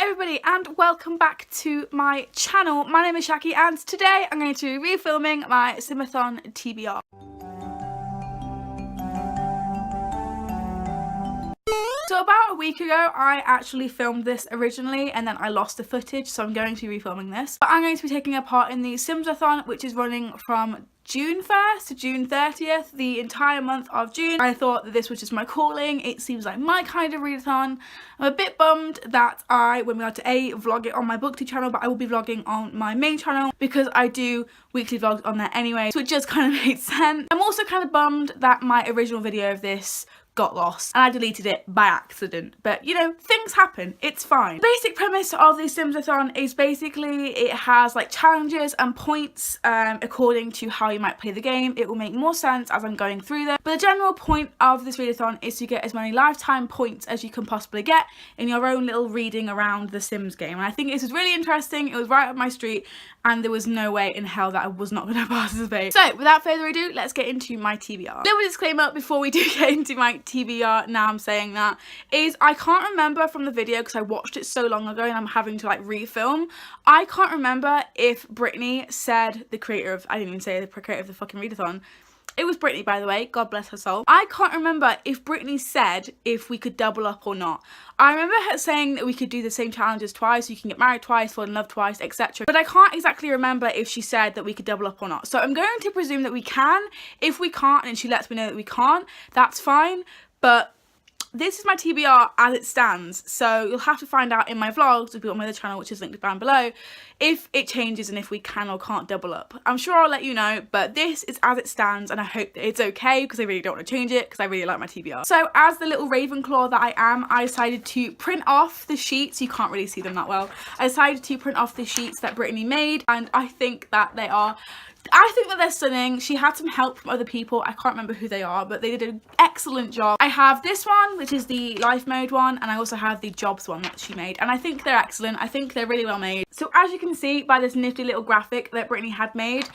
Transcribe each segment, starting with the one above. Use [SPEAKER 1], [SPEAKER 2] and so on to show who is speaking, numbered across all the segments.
[SPEAKER 1] everybody and welcome back to my channel. My name is Shaki and today I'm going to be refilming my Sims-a-Thon TBR. So about a week ago I actually filmed this originally and then I lost the footage, so I'm going to be refilming this. But I'm going to be taking a part in the Sims-a-Thon, which is running from June 1st to June 30th, the entire month of June. I thought that this was just my calling. It seems like my kind of readathon. I'm a bit bummed that I won't be able to vlog it on my booktube channel, but I will be vlogging on my main channel because I do weekly vlogs on there anyway, so it just kind of made sense. I'm also kind of bummed that my original video of this got lost and I deleted it by accident, but you know, things happen, it's fine. The basic premise of the Sims-a-Thon is basically it has like challenges and points according to how you might play the game. It will make more sense as I'm going through them, but the general point of this readathon is to get as many lifetime points as you can possibly get in your own little reading around the Sims game, and I think this is really interesting. It was right up my street and there was no way in hell that I was not going to participate. So without further ado, let's get into my TBR. Little disclaimer before we do get into my TBR, now I'm saying that, is I can't remember from the video because I watched it so long ago and I'm having to like refilm. I can't remember if Brittany said, the creator of, I didn't even say the creator of the fucking readathon. It was Brittany, by the way, God bless her soul. I can't remember if Brittany said if we could double up or not. I remember her saying that we could do the same challenges twice, you can get married twice, fall in love twice, etc. But I can't exactly remember if she said that we could double up or not. So I'm going to presume that we can. If we can't and she lets me know that we can't, that's fine. But this is my TBR as it stands, so you'll have to find out in my vlogs, which will be on my other channel, which is linked down below, if it changes and if we can or can't double up. I'm sure I'll let you know, but this is as it stands and I hope that it's okay because I really don't want to change it because I really like my TBR. So as the little Ravenclaw that I am, I decided to print off the sheets. You can't really see them that well. I decided to print off the sheets that Brittany made, and I think that they're stunning. She had some help from other people. I can't remember who they are, but they did an excellent job. I have this one, which is the life mode one, and I also have the jobs one that she made, and I think they're excellent. I think they're really well made. So as you can see by this nifty little graphic that Brittany had made,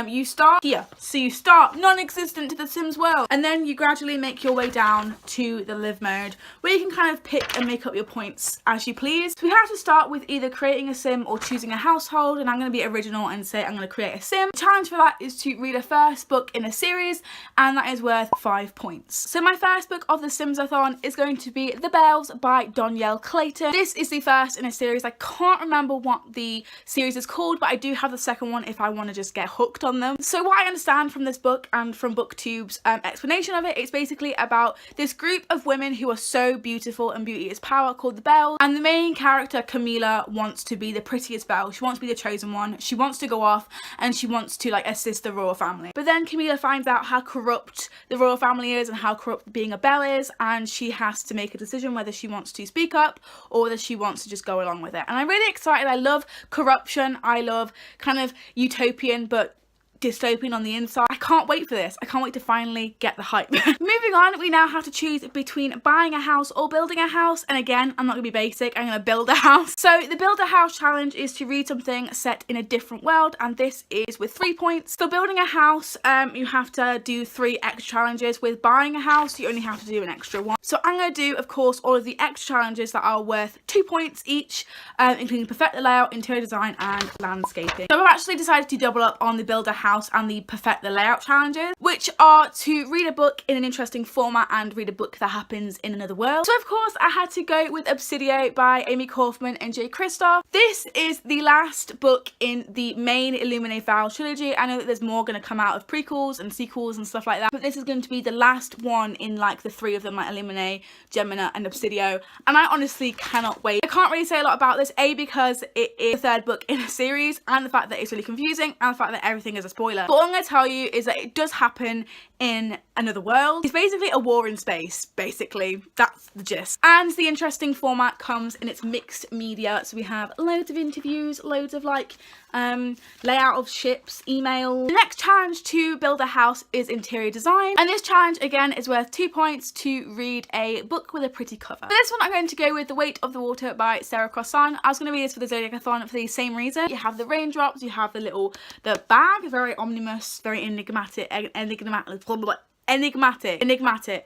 [SPEAKER 1] you start here. So you start non-existent to the Sims world, and then you gradually make your way down to the live mode, where you can kind of pick and make up your points as you please. So we have to start with either creating a sim or choosing a household, and I'm going to be original and say I'm going to create a sim. The challenge for that is to read a first book in a series, and that is worth 5 points. So my first book of the Sims-a-Thon is going to be The Bells by Donielle Clayton. This is the first in a series. I can't remember what the series is called, but I do have the second one if I want to just get hooked on them. So what I understand from this book and from BookTube's explanation of it, it's basically about this group of women who are so beautiful and beauty is power, called the Bells, and the main character Camila wants to be the prettiest belle. She wants to be the chosen one. She wants to go off and she wants to like assist the royal family. But then Camila finds out how corrupt the royal family is and how corrupt being a belle is, and she has to make a decision whether she wants to speak up or whether she wants to just go along with it. And I'm really excited. I love corruption. I love kind of utopian but dystopian on the inside. I can't wait for this. I can't wait to finally get the hype. Moving on, we now have to choose between buying a house or building a house, and again, I'm not gonna be basic, I'm gonna build a house. So the build a house challenge is to read something set in a different world, and this is with 3 points. For building a house, you have to do 3 extra challenges. With buying a house, you only have to do an extra 1. So I'm gonna do, of course, all of the extra challenges that are worth 2 points each, including perfect the layout, interior design, and landscaping. So I've actually decided to double up on the build a house and the perfect the layout challenges, which are to read a book in an interesting format and read a book that happens in another world. So of course I had to go with Obsidio by Amy Kaufman and Jay Kristoff. This is the last book in the main Illuminae Vow trilogy. I know that there's more going to come out of prequels and sequels and stuff like that, but this is going to be the last one in like the 3 of them, like Illuminae, Gemina and Obsidio, and I honestly cannot wait. I can't really say a lot about this, A, because it is the 3rd book in a series, and the fact that it's really confusing, and the fact that everything is a spoiler. But all I'm going to tell you is that it does happen in another world. It's basically a war in space, basically. That's the gist. And the interesting format comes in its mixed media. So we have loads of interviews, loads of like layout of ships, emails. The next challenge to build a house is interior design. And this challenge again is worth 2 points to read a book with a pretty cover. For this one I'm going to go with The Weight of the Water by Sarah Crossan. I was going to read this for the Zodiac-a-thon for the same reason. You have the raindrops, you have the bag, very omnibus, very enigmatic, I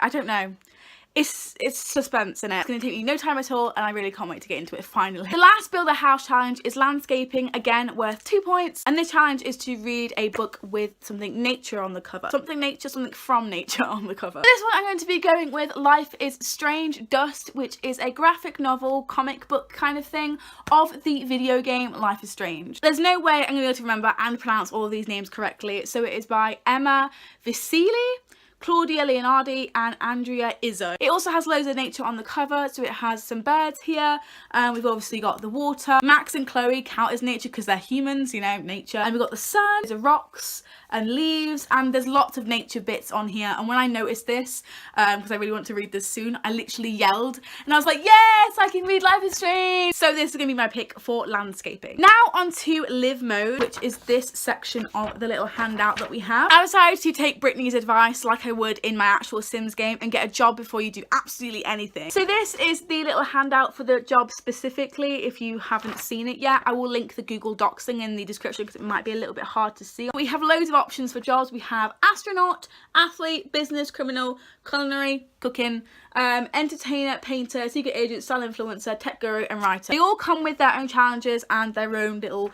[SPEAKER 1] don't know. it's suspense in it. It's going to take me no time at all, and I really can't wait to get into it finally. The last Build a House challenge is landscaping, again worth 2 points, and this challenge is to read a book with something nature on the cover. Something from nature on the cover. For this one I'm going to be going with Life is Strange Dust, which is a graphic novel, comic book kind of thing of the video game Life is Strange. There's no way I'm going to be able to remember and pronounce all of these names correctly, so it is by Emma Visili, Claudia Leonardi and Andrea Izzo. It also has loads of nature on the cover, so it has some birds here. We've obviously got the water. Max and Chloe count as nature because they're humans, you know, nature. And we've got the sun, the rocks and leaves, and there's lots of nature bits on here. And when I noticed this, because I really want to read this soon, I literally yelled and I was like, yes, I can read Life is Strange. So this is gonna be my pick for landscaping. Now on to live mode, which is this section of the little handout that we have. I decided to take Brittany's advice like I would in my actual Sims game and get a job before you do absolutely anything. So this is the little handout for the job specifically. If you haven't seen it yet, I will link the Google Docs thing in the description because it might be a little bit hard to see. We have loads of options for jobs. We have astronaut, athlete, business, criminal, culinary, cooking, entertainer, painter, secret agent, style influencer, tech guru and writer. They all come with their own challenges and their own little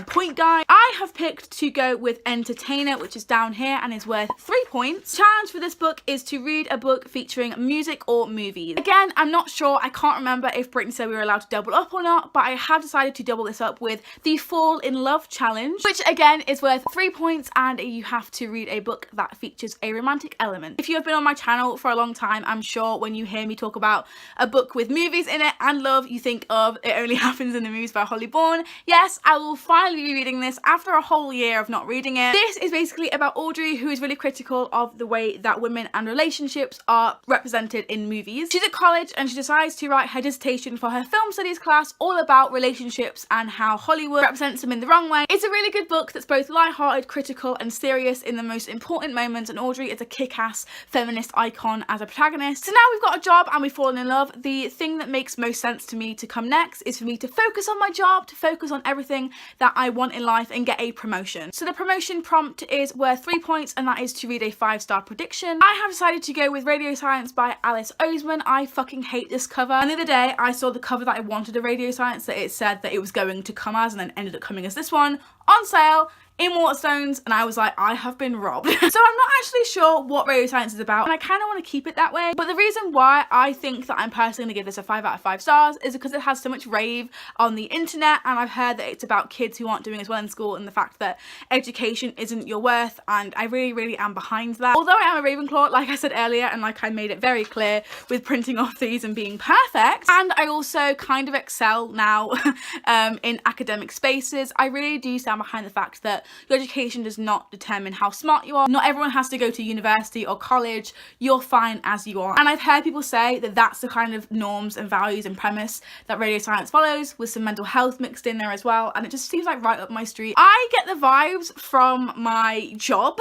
[SPEAKER 1] point guide. I have picked to go with entertainer, which is down here and is worth 3 points. Challenge for this book is to read a book featuring music or movies. Again, I'm not sure, I can't remember if Brittany said we were allowed to double up or not, but I have decided to double this up with the Fall in Love challenge, which again is worth 3 points, and you have to read a book that features a romantic element. If you have been on my channel for a long time, I'm sure when you hear me talk about a book with movies in it and love, you think of It Only Happens in the Movies by Holly Bourne. Yes, I will finally be reading this after a whole year of not reading it. This is basically about Audrey, who is really critical of the way that women and relationships are represented in movies. She's at college and she decides to write her dissertation for her film studies class all about relationships and how Hollywood represents them in the wrong way. It's a really good book that's both lighthearted, critical and serious in the most important moments, and Audrey is a kick-ass feminist icon as a protagonist. So now we've got a job and we've fallen in love. The thing that makes most sense to me to come next is for me to focus on my job, to focus on everything that I want in life and get a promotion. So the promotion prompt is worth 3 points, and that is to read a 5-star prediction. I have decided to go with Radio Science by Alice Oseman. I fucking hate this cover. And the other day I saw the cover that I wanted of Radio Science, that it said that it was going to come as, and then ended up coming as this one on sale in Waterstones, and I was like, I have been robbed. So I'm not actually sure what Radio Science is about, and I kind of want to keep it that way. But the reason why I think that I'm personally going to give this a 5 out of 5 stars is because it has so much rave on the internet, and I've heard that it's about kids who aren't doing as well in school and the fact that education isn't your worth, and I really am behind that. Although I am a Ravenclaw, like I said earlier, and like I made it very clear with printing off these and being perfect, and I also kind of excel now in academic spaces, I really do stand behind the fact that your education does not determine how smart you are. Not everyone has to go to university or college. You're fine as you are. And I've heard people say that that's the kind of norms and values and premise that Radio Science follows, with some mental health mixed in there as well. And it just seems like right up my street. I get the vibes from my job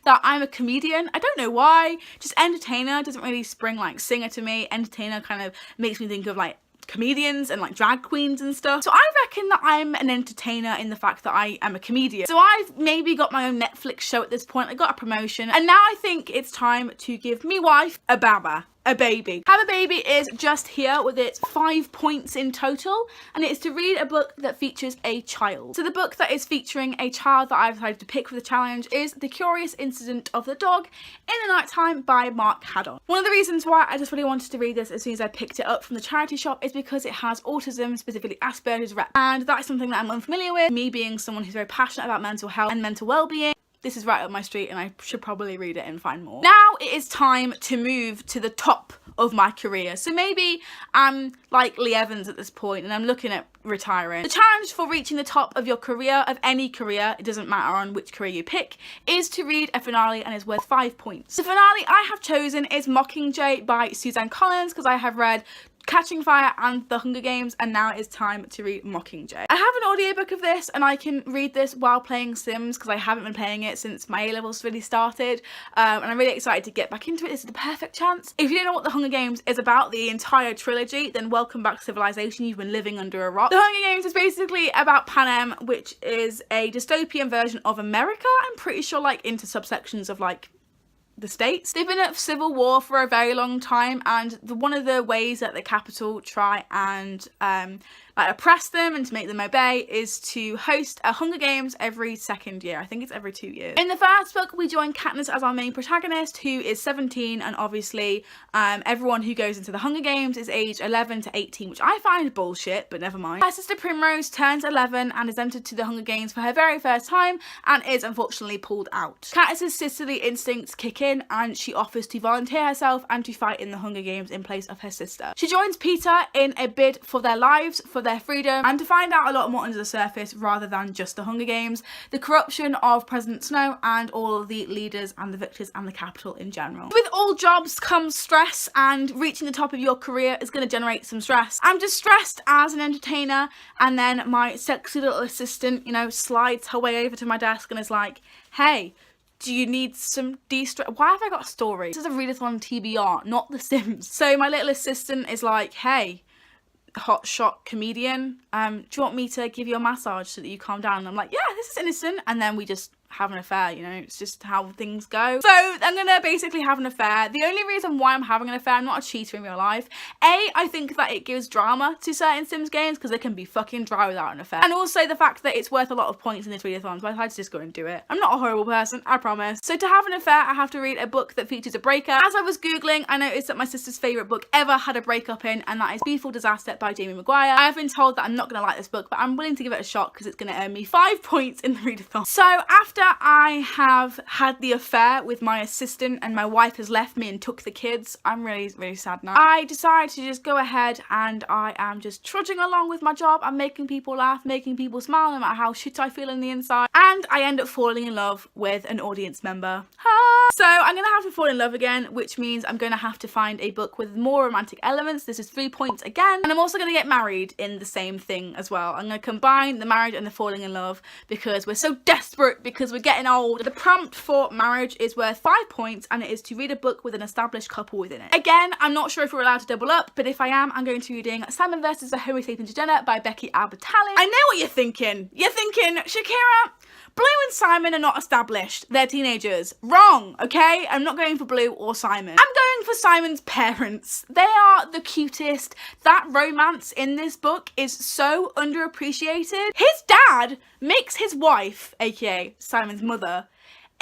[SPEAKER 1] that I'm a comedian. I don't know why. Just entertainer doesn't really spring like singer to me. Entertainer kind of makes me think of like comedians and like drag queens and stuff. So I reckon that I'm an entertainer in the fact that I am a comedian. So I've maybe got my own Netflix show at this point. I got a promotion, and now I think it's time to give me wife a baba. A baby. Have a Baby is just here with its 5 points in total, and it is to read a book that features a child. So the book that is featuring a child that I've decided to pick for the challenge is The Curious Incident of the Dog in the Nighttime by Mark Haddon. One of the reasons why I just really wanted to read this as soon as I picked it up from the charity shop is because it has autism, specifically Asperger's rep, and that is something that I'm unfamiliar with. Me being someone who's very passionate about mental health and mental well-being, this is right up my street, and I should probably read it and find more. Now it is time to move to the top of my career. So maybe I'm like Lee Evans at this point and I'm looking at retiring. The challenge for reaching the top of your career, of any career, it doesn't matter on which career you pick, is to read a finale, and is worth 5 points. The finale I have chosen is Mockingjay by Suzanne Collins, because I have read Catching Fire and The Hunger Games, and now it's time to read Mockingjay. I have an audiobook of this, and I can read this while playing Sims because I haven't been playing it since my A-levels really started, and I'm really excited to get back into it. This is the perfect chance. If you don't know what The Hunger Games is about, the entire trilogy, then welcome back to civilization. You've been living under a rock. The Hunger Games is basically about Panem, which is a dystopian version of America. I'm pretty sure like into subsections of like the States. They've been at civil war for a very long time, and one of the ways that the Capitol try and like oppress them and to make them obey is to host a Hunger Games every second year. I think it's every 2 years. In the first book, we join Katniss as our main protagonist, who is 17, and obviously everyone who goes into the Hunger Games is aged 11 to 18, which I find bullshit, but never mind. Her sister Primrose turns 11 and is entered to the Hunger Games for her very first time and is unfortunately pulled out. Katniss's sisterly instincts kick in and she offers to volunteer herself and to fight in the Hunger Games in place of her sister. She joins Peter in a bid for their lives, for their freedom, and to find out a lot more under the surface rather than just the Hunger Games, the corruption of President Snow and all of the leaders and the victors and the Capitol in general. With all jobs comes stress, and reaching the top of your career is going to generate some stress. I'm just stressed as an entertainer, and then my sexy little assistant, you know, slides her way over to my desk and is like, hey, do you need some de-stress? Why have I got a story? This is a readathon TBR, not The Sims. So my little assistant is like, hey, hotshot comedian, do you want me to give you a massage so that you calm down? And I'm like, yeah, this is innocent. And then we just have an affair, you know, it's just how things go. So I'm gonna basically have an affair. The only reason why I'm having an affair, I'm not a cheater in real life. I think that it gives drama to certain Sims games because they can be fucking dry without an affair. And also the fact that it's worth a lot of points in this readathon, so I decided to just go and do it. I'm not a horrible person, I promise. So to have an affair, I have to read a book that features a breakup. As I was Googling, I noticed that my sister's favourite book ever had a breakup in, and that is Beautiful Disaster by Jamie Maguire. I have been told that I'm not gonna like this book, but I'm willing to give it a shot because it's gonna earn me 5 points in the readathon. So after I have had the affair with my assistant and my wife has left me and took the kids, I'm really sad now. I decided to just go ahead and I am just trudging along with my job. I'm making people laugh, making people smile no matter how shit I feel on the inside, and I end up falling in love with an audience member. So I'm gonna have to fall in love again, which means I'm gonna have to find a book with more romantic elements. This is 3 points again, and I'm also gonna get married in the same thing as well. I'm gonna combine the marriage and the falling in love because we're so desperate, because we're getting old. The prompt for marriage is worth 5 points, and it is to read a book with an established couple within it. Again, I'm not sure if we're allowed to double up, but if I am, I'm going to be reading Simon vs. the Homo Sapiens Jenna by Becky Albertalli. I know what you're thinking. You're thinking, Shakira, Blue and Simon are not established. They're teenagers. Wrong, okay? I'm not going for Blue or Simon. I'm going for Simon's parents. They are the cutest. That romance in this book is so underappreciated. His dad makes his wife, aka Simon's mother,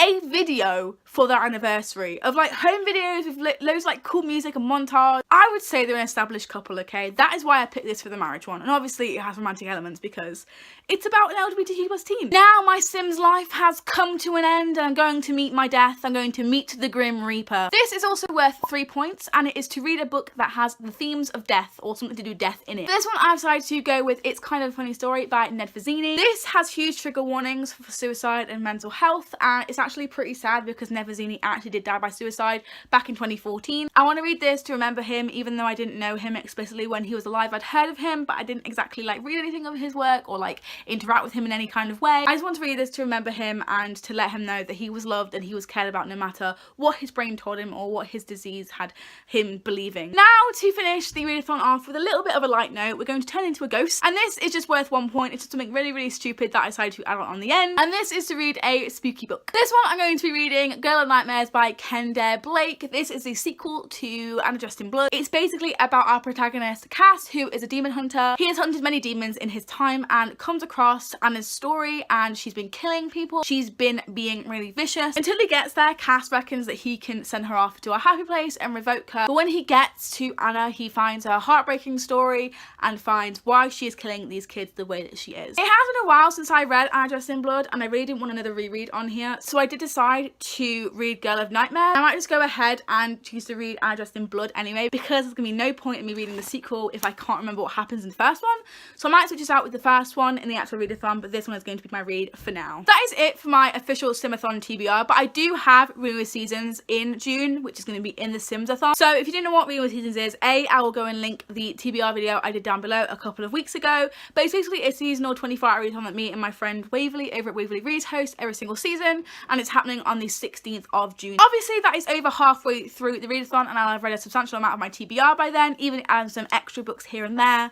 [SPEAKER 1] a video for their anniversary of like home videos with loads of like cool music and montage. I would say they're an established couple, okay? That is why I picked this for the marriage one. And obviously it has romantic elements because it's about an LGBTQ+ teen. Now my Sims life has come to an end and I'm going to meet my death. I'm going to meet the Grim Reaper. This is also worth 3 points, and it is to read a book that has the themes of death or something to do with death in it. This one I decided to go with It's Kind of a Funny Story by Ned Vizzini. This has huge trigger warnings for suicide and mental health, and it's actually pretty sad because Ned Vizzini actually did die by suicide back in 2014. I want to read this to remember him, even though I didn't know him explicitly when he was alive. I'd heard of him, but I didn't exactly like read anything of his work or like interact with him in any kind of way. I just want to read this to remember him and to let him know that he was loved and he was cared about no matter what his brain told him or what his disease had him believing. Now to finish the readathon off with a little bit of a light note, we're going to turn into a ghost, and this is just worth 1 point. It's just something really stupid that I decided to add on the end, and this is to read a spooky book. This one I'm going to be reading Girl of Nightmares by Kenda Blake. This is the sequel to Anna Dressed in Blood. It's basically about our protagonist Cass, who is a demon hunter. He has hunted many demons in his time and comes across Anna's story, and she's been killing people. She's been being really vicious. Until he gets there, Cass reckons that he can send her off to a happy place and revoke her. But when he gets to Anna, he finds her heartbreaking story and finds why she is killing these kids the way that she is. It has been a while since I read Anna Dressed in Blood, and I really didn't want another reread on here, so I did decide to read Girl of Nightmare. I might just go ahead and choose to read Anna Dressed in Blood anyway, because there's gonna be no point in me reading the sequel if I can't remember what happens in the first one. So I might switch this out with the first one in the actual readathon, but this one is going to be my read for now. That is it for my official Sim-a-Thon TBR, but I do have Reading with Seasons in June, which is going to be in the Sims-a-Thon. So if you didn't know what Reading with Seasons is, I will go and link the TBR video I did down below a couple of weeks ago. But it's basically a seasonal 24-hour readathon that me and my friend Waverly over at Waverly Reads host every single season, and it's happening on the 16th of June. Obviously that is over halfway through the readathon, and I'll have read a substantial amount of my TBR by then, even adding some extra books here and there.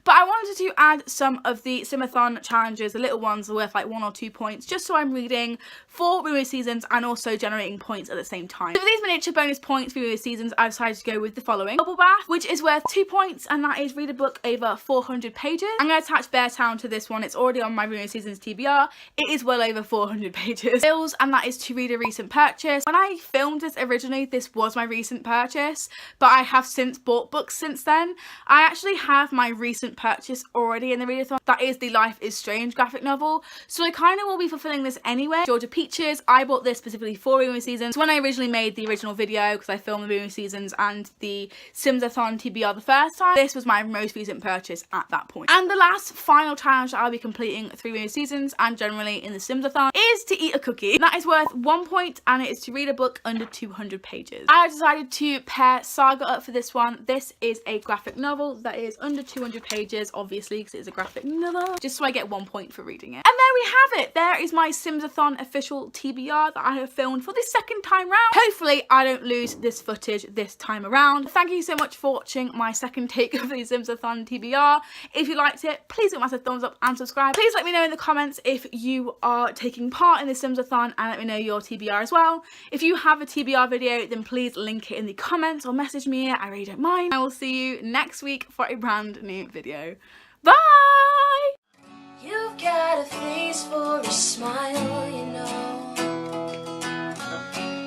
[SPEAKER 1] But I wanted to add some of the Sim-a-Thon challenges, the little ones are worth like 1 or 2 points, just so I'm reading for Reread Seasons and also generating points at the same time. So for these miniature bonus points for Reread Seasons, I've decided to go with the following. Bubble Bath, which is worth 2 points, and that is read a book over 400 pages. I'm going to attach Beartown to this one. It's already on my Reread Seasons TBR. It is well over 400 pages. Bills, and that is to read a recent purchase. When I filmed this originally, this was my recent purchase, but I have since bought books since then. I actually have my recent purchase already in the readathon. That is the Life is Strange graphic novel. So I kind of will be fulfilling this anyway. Georgia Peaches, I bought this specifically for Reread Seasons. When I originally made the original video, because I filmed the Reread Seasons and the SimsAthon TBR the first time, this was my most recent purchase at that point. And the last final challenge that I'll be completing through Reread Seasons and generally in the SimsAthon is to eat a cookie. That is worth 1 point, and it is to read a book under 200 pages. I decided to pair Saga up for this one. This is a graphic novel that is under 200 pages, obviously, because it is a graphic novel, just so I get 1 point for reading it. And there we have it. There is my SimsAthon official TBR that I have filmed for the second time round. Hopefully I don't lose this footage this time around. Thank you so much for watching my second take of the SimsAthon TBR. If you liked it, please give a massive thumbs up and subscribe. Please let me know in the comments if you are taking part in the SimsAthon, and let me know your TBR as well. If you have a TBR video, then please link it in the comments or message me it. I really don't mind. I will see you next week for a brand new video. Bye!
[SPEAKER 2] You've got a face for a smile, you know.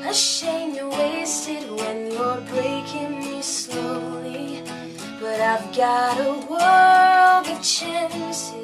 [SPEAKER 2] A shame you're wasted when you're breaking me slowly. But I've got a world of chances.